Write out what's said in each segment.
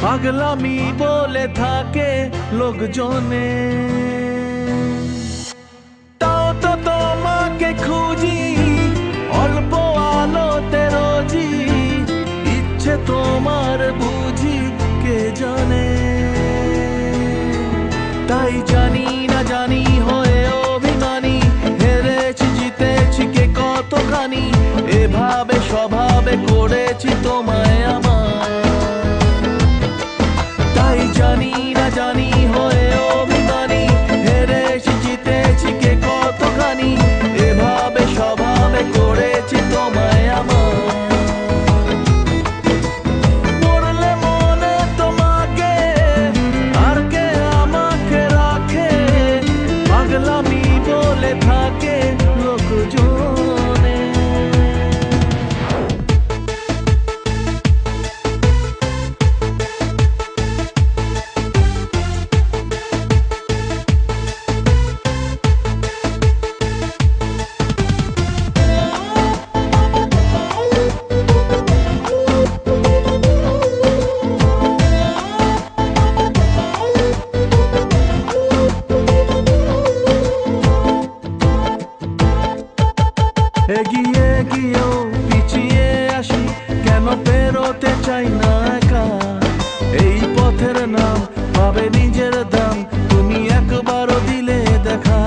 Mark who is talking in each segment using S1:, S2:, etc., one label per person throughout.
S1: পাগলামি বলে থাকে লোকজনে। তাও তো তোমাকে খুঁজি অল্প আলোতে রোজি, ইচ্ছে তোমার বুঝি কে জানে। তাই জানি না জানি হয়ে অভিমানী, হেরেছি জিতেছি কে কতখানি, এভাবে স্বভাবে করেছি তোমায় আমার। তাই জানি না জানি হয়ে অভিমানী, হেরেছি জিতেছি কে কতখানি, এভাবে স্বভাবে করেছি তোমায় আমার। পড়লে মনে তোমাকে আর কে আমাকে রাখে, পাগলামি বলে থাকে লোকজনে। এগিয়ে গিয়েও পিছিয়ে আসি, কেন পেরোতে চাই না একা। এই পথের নাম পাবে নিজের দাম, তুমি একবারও দিলে দেখা।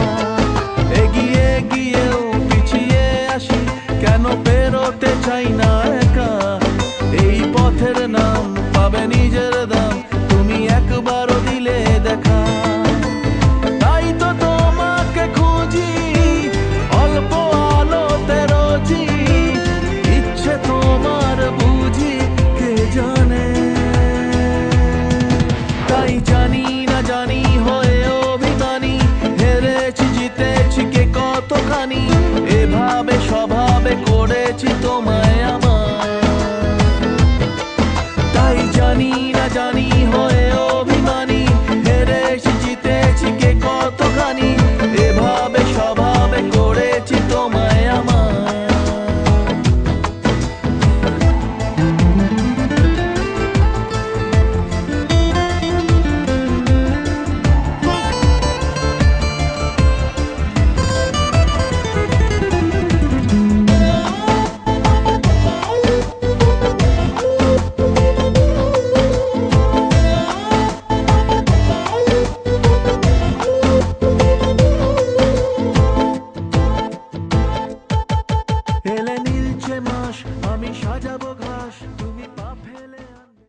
S1: এগিয়ে গিয়েও পিছিয়ে আসি, কেন পেরোতে চাই না একা। এই পথের নাম পাবে নিজের দাম, তুমি একবারও দিলে দেখা। তাই তো তোমাকে খুঁজি অল্প আলোতে রোজি, ইচ্ছে তোমার বুঝি কে জানে। তাই জানি না জানি হয়ে অভিমানী, হেরেছি জিতেছি কে কতখানি, এভাবে স্বভাবে করেছি তোমায় আমার। তাই জানি না জানি হয়ে অভিমানী, হেরেছি জিতেছি কে কতখানি, এভাবে স্বভাবে করেছি তোমায় আমার। এলে নীলছে মাস, আমি সাজাবো ঘাস, তুমি পা ফেলে আনবে।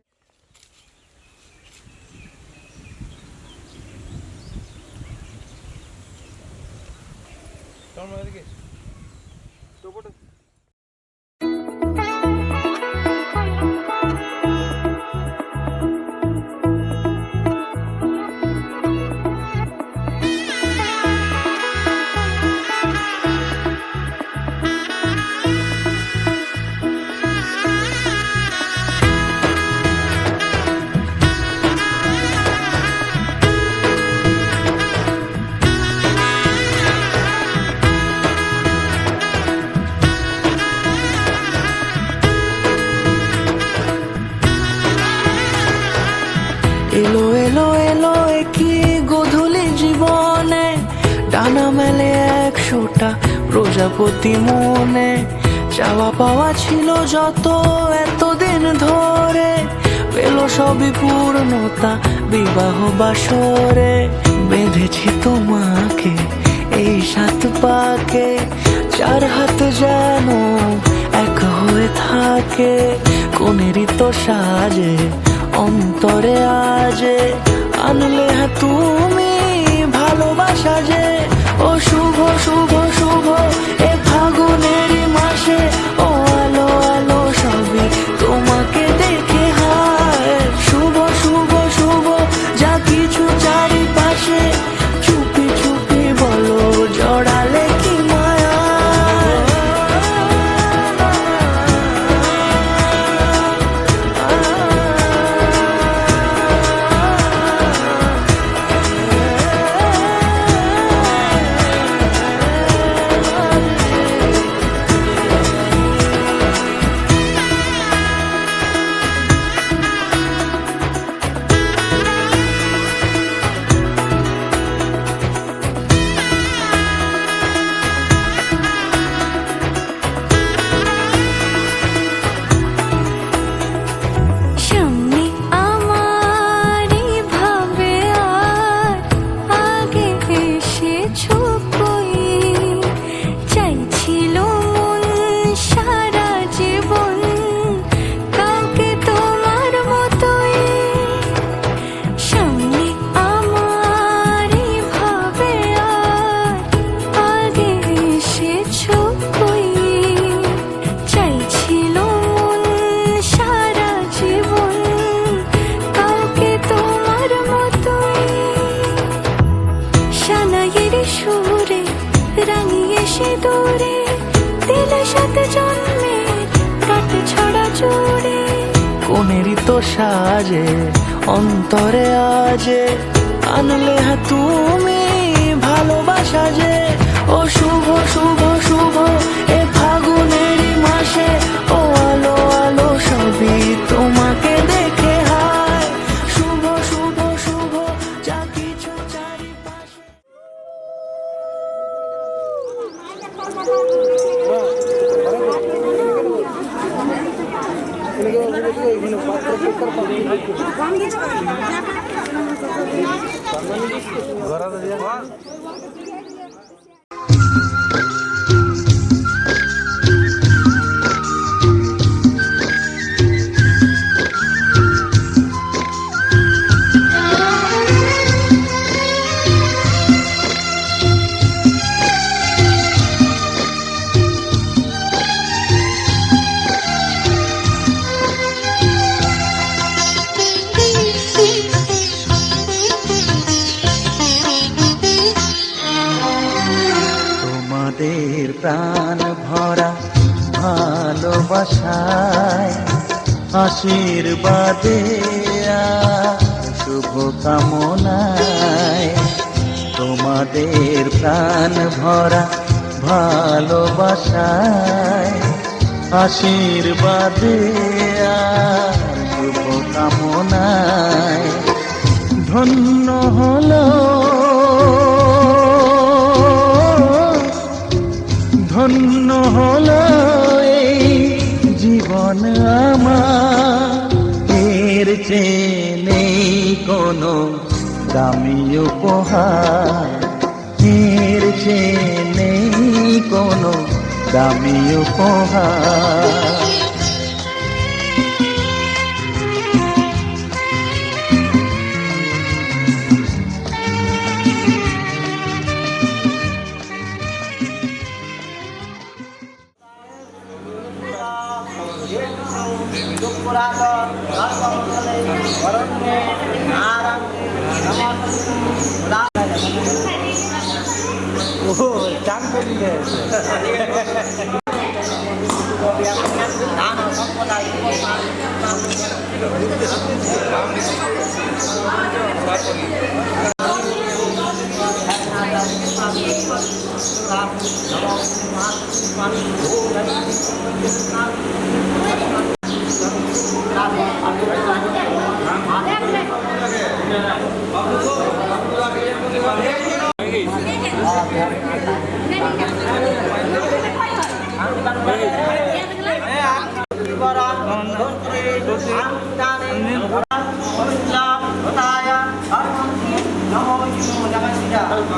S2: এলো এলো এলো একই গোধূলি জীবনে, ডানা মেলে 100টা প্রজাপতি মনে। চাওয়া পাওয়া ছিল যত এতদিন ধরে, পেল সবই পূর্ণতা বিবাহ বাসরে। বেঁধেছি তোমাকে এই 7 পাকে, 4 হাত যেন এক হয়ে থাকে। কোনেরই তো সাজে অন্তরে আজে, আনলে হ্যাঁ তুমি ভালোবাসা যে। ও শুভ শুভ শুভ এ ফাগুনেরই মাসে, ও আলো আলো সবই তোমাকে দেখে হায়। শুভ শুভ শুভ যা কিছু চারিপাশে, চুপি চুপি বলো জড়ালে কি মায়া।
S3: অনেক জন্মের কাট ছড়া জুড়ে,
S2: কোনেরই তো সাজে অন্তরে আজে আনলে হ্যাঁ তুমি ভালোবাসা যে। ও শুভ শুভ শুভ এ ফাগুনেরই মাসে, ও আলো আলো সবই তোমাকে দেখে হায়। শুভ শুভ শুভ যা কিছু চারিপাশে।
S1: তোমাদের প্রাণ ভরা ভালোবাসায়, আশীর্বাদে আর শুভ কামনায়। তোমাদের প্রাণ ভরা ভালোবাসায়, আশীর্বাদে আর শুভ কামনায়। ধন্য হলো ধন্য হলো এই জীবন আমার, এর চেয়ে নেই কোনো দামি উপহার, এর চেয়ে নেই কোনো দামি উপহার।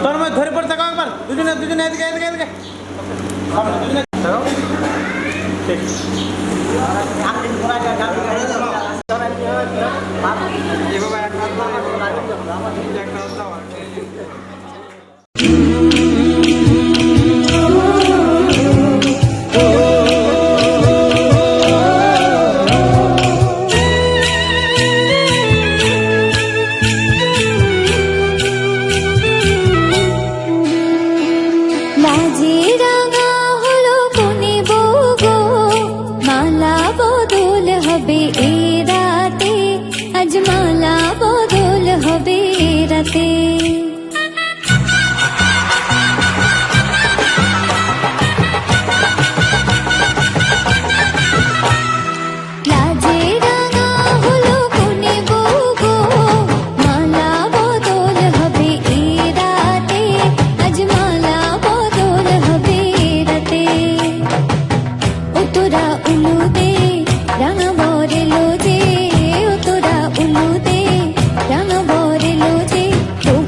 S4: তোর মধ্যে ধরে পড়ে থাকো একবার, দুজনে দুজনে এদিকে এদিকে এদিকে দুজনে থাকো। ঠিক
S3: লাজে রাঙা হলো কোনে বউ গো, মালা বদল হবে এ রাতে, আজ মালা বদল হবে এ রাতে। লাজে রাঙা হলো কোনে বউ গো, মালা বদল হবে এ রাতে, আজ মালা বদল হবে এ রাতে। ও তোরা উলুদে রাঙা বরেলো যে, ও তোরা উলুদে রাঙা বরেলো যে, চোখ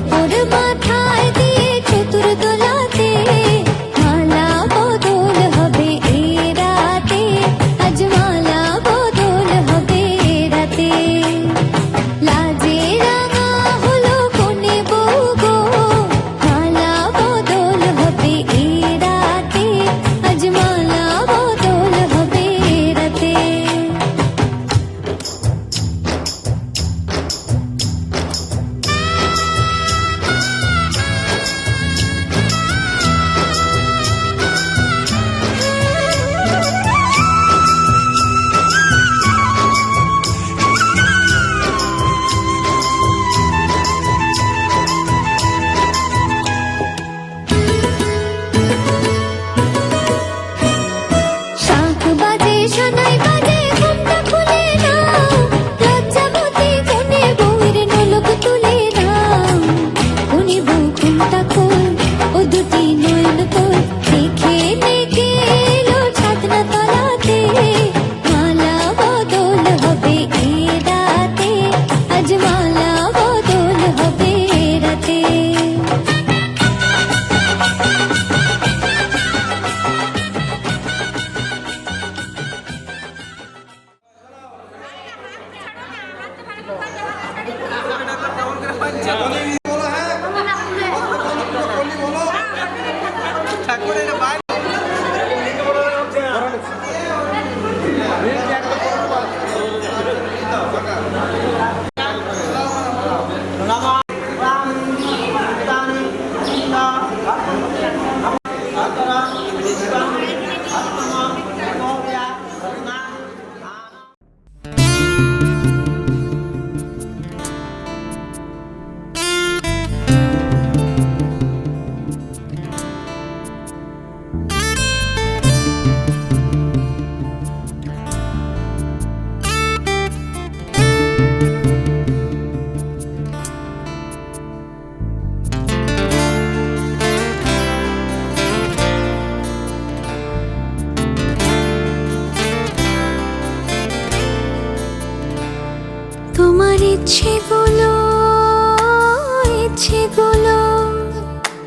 S3: তোমার ইচ্ছেগুলো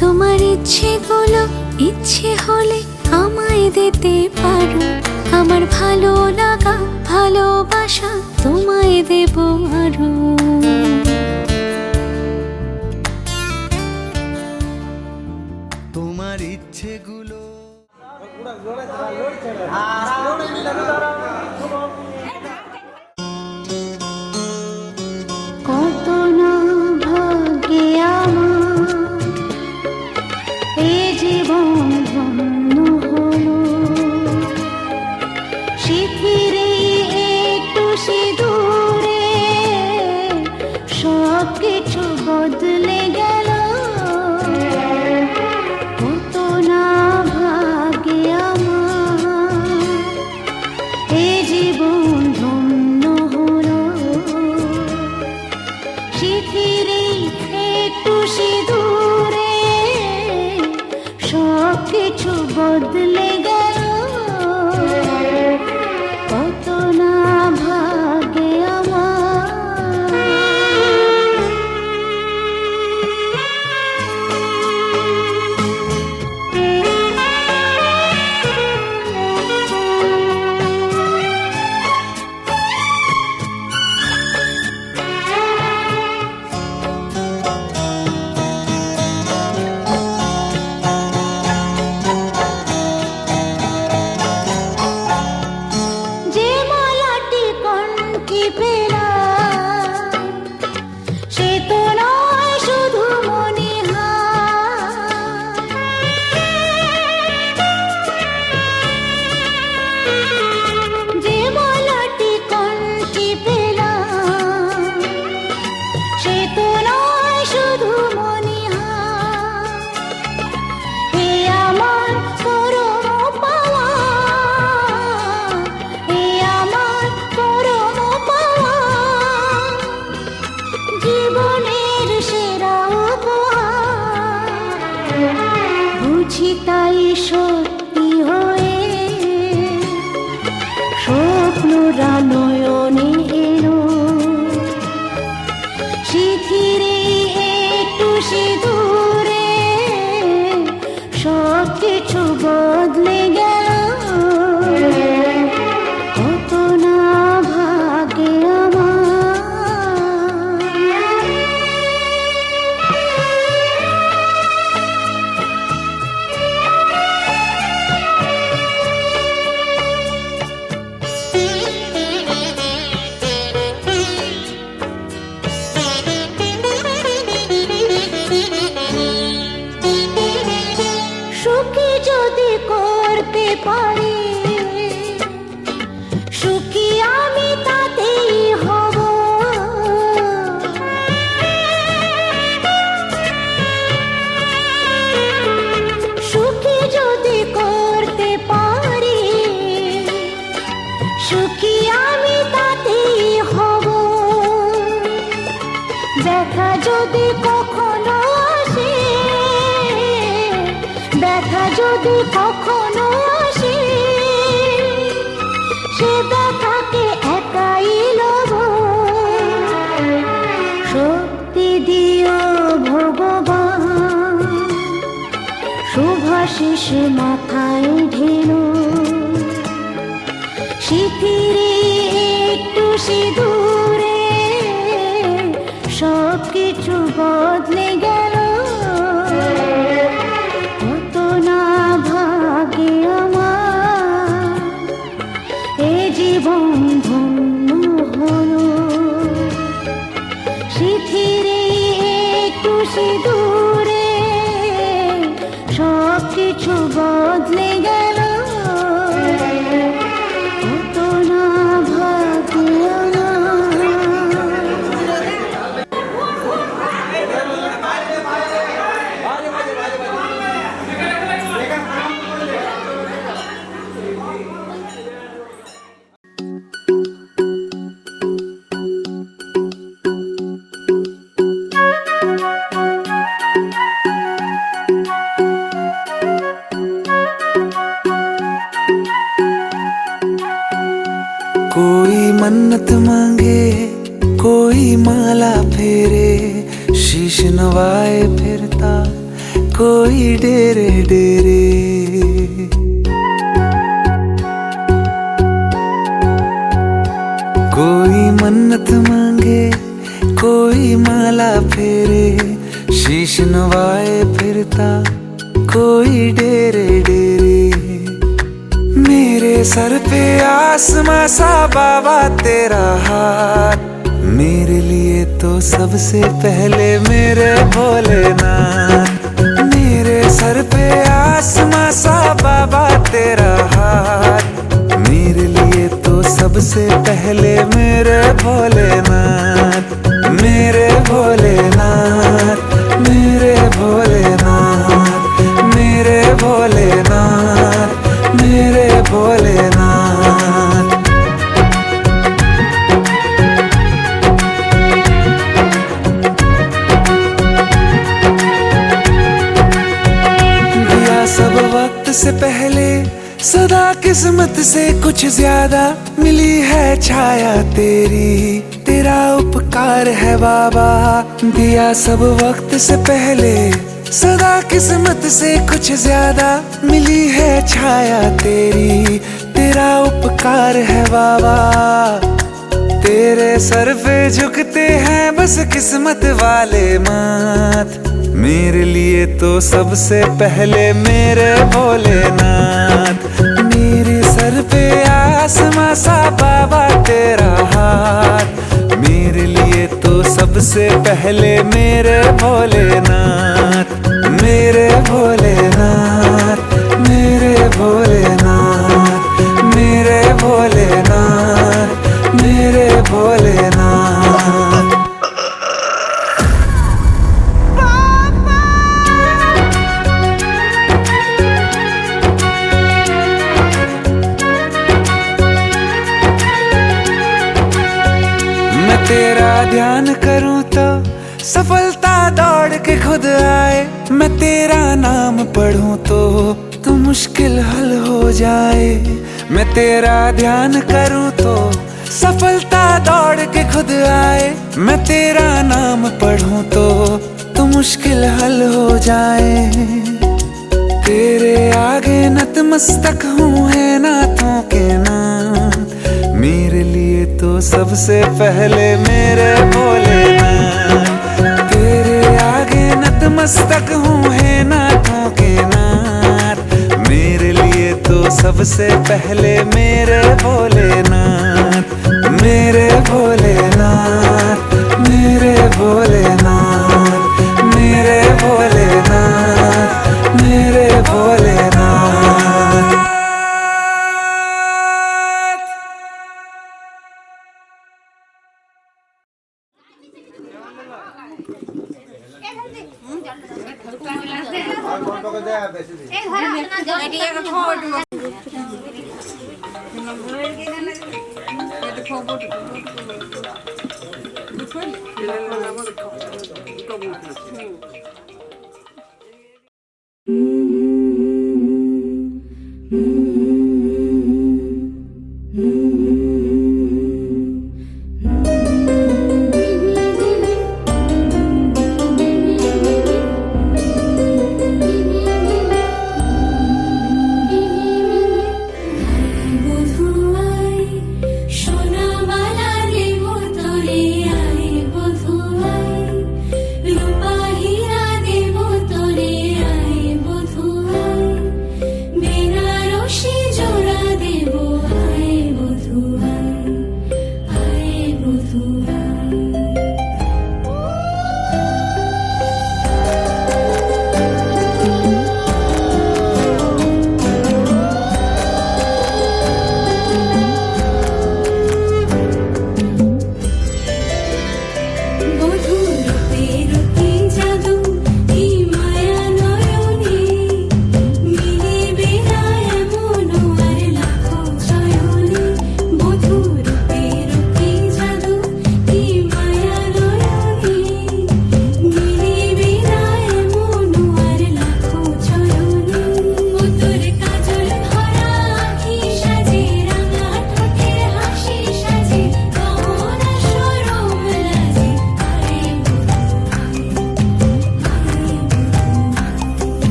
S3: তোমার ইচ্ছেগুলো ইচ্ছে হলে আমায় দিতে পারো। আমার ভালো লাগা ভালোবাসা তোমায় দেব আরো।
S1: তোমার ইচ্ছেগুলো
S3: কত না ভাগ্যে আমার এ জীবন ধন্য হলো। শিথিরে একটু সিঁদুরে সব কিছু বদলে গেল। কত না ভাগ্যে আমার এ জীবন ধন্য হলো। শিথিরে একটু সিঁদুরে সব কিছু বদলে গেল। কত না ভাগ্যে আমার। যে মালাটি কণ্ঠে পেলাম সে তো নয় শুধু মনিহার। যে মালাটি কণ্ঠে পেলাম সে তো নয় শুধু মনিহার। এ আমার পরম পাওয়া, এ আমার পরম পাওয়া, জীবনের সেরা উপহার। বুঝি তাই সত্যি হয়ে স্বপ্নরা নয়নে এলো। শিথিরে একটু সিঁদুরে সব কিছু বদলে গেল। কত না ভাগ্যে আমার। সুখী যদি করতে পারি, সুখী আমি তাতেই হব। সুখী যদি করতে পারি, সুখী আমি তাতেই হব। ব্যথা যদি কখনো আসে, ব্যথা যদি কখনো আসে, সে ব্যথাকে একাই লব। শক্তি দিও ভগবান, শুভাশিস মাথায় ঢেলো। শিথিরে একটু সিঁদুরে বেশি দূরে সব কিছু বদলে গেল কত না ভাগ্য আমার।
S2: कोई मन्नत मांगे कोई माला फेरे शीश नवाए फिरता कोई डेरे डेरे कोई मन्नत मांगे कोई माला फेरे शीश नवाए फिरता कोई डेरे डेरे मेरे सर पे आसमां सा बाबा तेरा हाथ मेरे लिए तो सबसे पहले मेरे भोलेनाथ मेरे सर पे आसमां सा बाबा तेरा हाथ मेरे लिए तो सबसे पहले मेरे भोलेनाथ मेरे भोलेनाथ मेरे भोलेनाथ मेरे भोलेनाथ मेरे भोलेनाथ। दिया सब वक्त से पहले सदा किस्मत से कुछ ज्यादा मिली है छाया तेरी तेरा उपकार है बाबा दिया सब वक्त से पहले सदा किस्मत से कुछ ज्यादा मिली है छाया तेरी तेरा उपकार है बाबा तेरे सर पे झुकते हैं बस किस्मत वाले माथ मेरे लिए तो सबसे पहले मेरे भोलेनाथ मेरे सर पे आसमां सा बाबा तेरा हाथ मेरे लिए तो सबसे पहले मेरे भोलेनाथ मेरे भोलेनाथ मेरे भोलेनाथ मेरे भोलेनाथ मेरे भोलेनाथ। मैं तेरा ध्यान करूं तो सफलता दौड़ के खुद आए मैं तेरा नाम पढ़ूं तो मुश्किल हल हो जाए मैं तेरा ध्यान करूं तो सफलता दौड़ के खुद आए मैं तेरा नाम पढ़ूं तो मुश्किल हल हो जाए तेरे आगे नतमस्तक हूँ है नाथों के नाथ मेरे लिए तो सबसे पहले मेरे भोलेनाथ तेरे आगे नतमस्तक हूँ है नाथों के नाथ मेरे लिए तो सबसे पहले मेरे भोलेनाथ मेरे भोलेनाथ मेरे भोलेनाथ मेरे भोलेनाथ मेरे भोलेनाथ।
S3: সোনা বালা দেব তোরে আয় বধুয়াই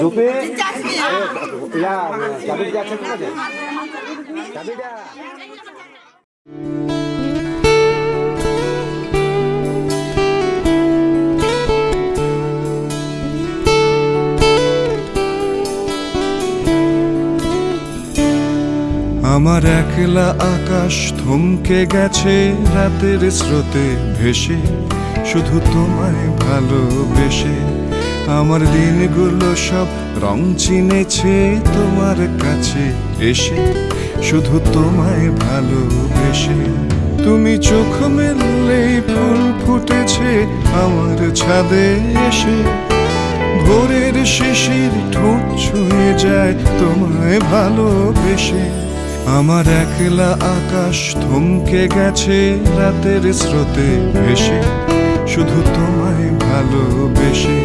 S5: ঝুপে চাবিটা আছে ঠিক আছে চাবিটা
S6: আমার একলা আকাশ থমকে গেছে রাতের স্রোতে ভেসে শুধু তোমায় ভালোবেসে আমার দিনগুলো সব রং চিনেছে তোমার কাছে এসে শুধু তোমায় ভালোবেসে তুমি চোখ মেললেই ফুল ফুটেছে আমার ছাদে এসে ভোরের শিশির ঠোঁট ছুঁয়ে যায় তোমায় ভালোবেসে আমার একলা আকাশ থমকে গেছে রাতের স্রোতে ভেসে শুধু তোমায় ভালোবেসে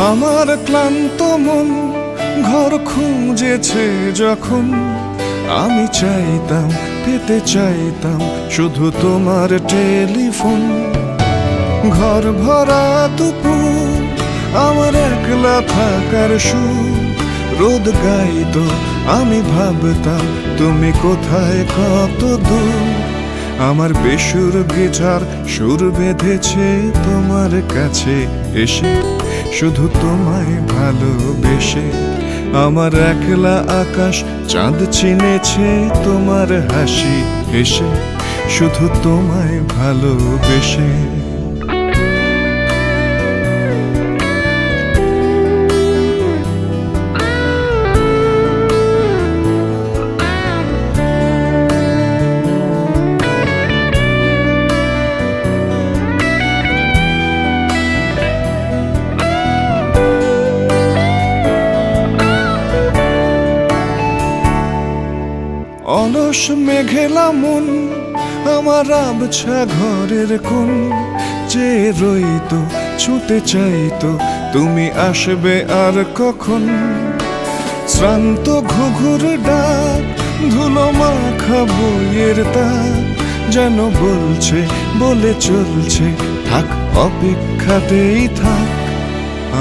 S6: আমার ক্লান্ত মন ঘর খুঁজেছে যখন আমি চাইতাম পেতে চাইতাম শুধু তোমার টেলিফোন ঘর ভরা দুপুর আমার একলা থাকার সুর রোদ গাইতো আমি ভাবতাম তুমি কোথায় কত দূর আমার বেসুর গিটার সুর বেঁধেছে তোমার কাছে এসে শুধু তোমায় ভালোবেসে আমার একলা আকাশ চাঁদ চিনেছে তোমার হাসি হেসে শুধু তোমায় ভালোবেসে অলস মেঘেলা মন আমার আবছা ঘরের কোণ যে রইতো ছুটে চাইতো তুমি আসবে আর কখন শ্রান্ত ঘুঘুর ডাক ধুলো মাখা বইয়ের তাক যেন বলছে বলে চলছে থাক অপেক্ষাতেই থাক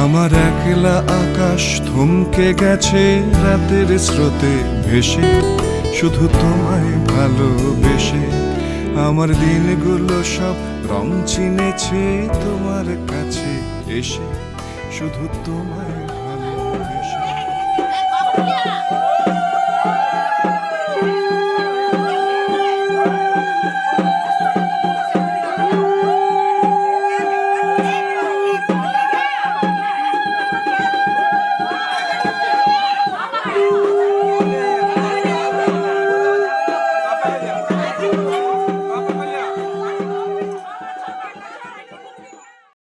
S6: আমার একলা আকাশ থমকে গেছে রাতের স্রোতে ভেসে শুধু তোমায় ভালোবেসে আমার দিনগুলো সব রং চিনেছে তোমার কাছে এসে শুধু তোমায়